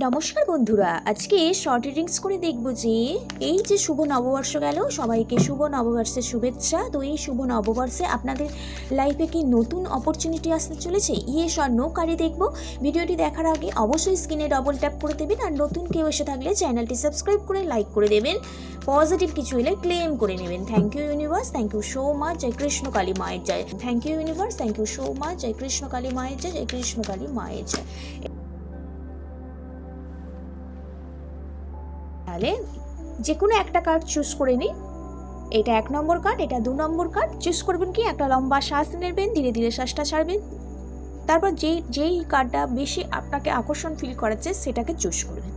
নমস্কার বন্ধুরা, আজকে শর্ট রিডিংস করে দেখব যে এই যে শুভ নববর্ষ গেল, সবাইকে শুভ নববর্ষের শুভেচ্ছা। তো এই শুভ নববর্ষে আপনাদের লাইফে কি নতুন অপরচুনিটি আসতে চলেছে? ইয়েস অর নো কারে দেখব। ভিডিওটি দেখার আগে অবশ্যই স্ক্রিনে ডবল ট্যাপ করে দেবেন, আর নতুন কেউ এসে থাকলে চ্যানেলটি সাবস্ক্রাইব করে লাইক করে দেবেন। পজিটিভ কিছু এলে ক্লেম করে নেবেন। Thank you universe, thank you so much. জয় কৃষ্ণ কালী মায়ের জয়। Thank you universe, thank you so much. জয় কৃষ্ণ কালী মায়ের জয়, জয় কৃষ্ণ কালী মায়ের জয়। তাহলে যে কোনো একটা কার্ড চুজ করে নিন। এটা 1 নম্বর কার্ড, এটা 2 নম্বর কার্ড। চুজ করবেন কি একটা লম্বা শ্বাস নেবেন, ধীরে ধীরে শ্বাসটা ছাড়বেন। তারপর যেই কার্ডটা বেশি আপনাকে আকর্ষণ ফিল করাচ্ছে সেটাকে চুজ করবেন।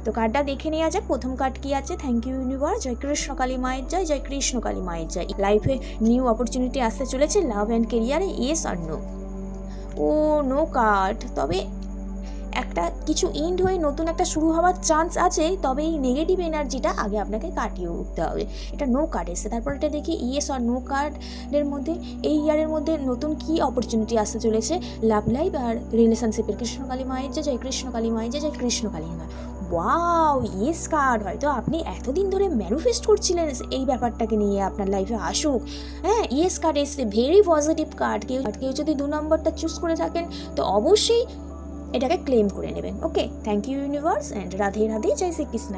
তো কার্ডটা দেখে নেওয়া যাক। প্রথম কার্ড কি আছে? থ্যাংক ইউ ইউনিভার্স, জয় কৃষ্ণ কালী মায়ের জয়, জয় কৃষ্ণ কালী মায়ের জয়। লাইফে নিউ অপরচুনিটি আসতে চলেছে, লাভ অ্যান্ড কেরিয়ারে, ইয়েস আর নো। ও নো কার্ড। তবে একটা কিছু এন্ড হয়ে নতুন একটা শুরু হওয়ার চান্স আছে, তবে এই নেগেটিভ এনার্জিটা আগে আপনাকে কাটিয়ে উঠতে হবে। এটা নো কার্ড এসে। তারপর এটা দেখি ইয়েস আর নো কার্ডের মধ্যে এই ইয়ারের মধ্যে নতুন কি অপরচুনিটি আসতে চলেছে, লাভ লাইফ আর রিলেশনশিপের। কৃষ্ণকালী মায়ের যে জয়, কৃষ্ণকালী মায়ের যে জয়, কৃষ্ণকালী মা। Wow, yes card. হয়তো আপনি এতদিন ধরে ম্যানিফেস্ট করছিলেন এই ব্যাপারটাকে নিয়ে আপনার লাইফে আসুক। হ্যাঁ, ইয়েস কার্ড এসছে, ভেরি পজিটিভ কার্ড। কেউ যদি 2 নম্বরটা চুজ করে থাকেন তো অবশ্যই এটাকে ক্লেম করে নেবেন। Okay, thank you universe and Radhe Radhe, জয় শ্রীকৃষ্ণ।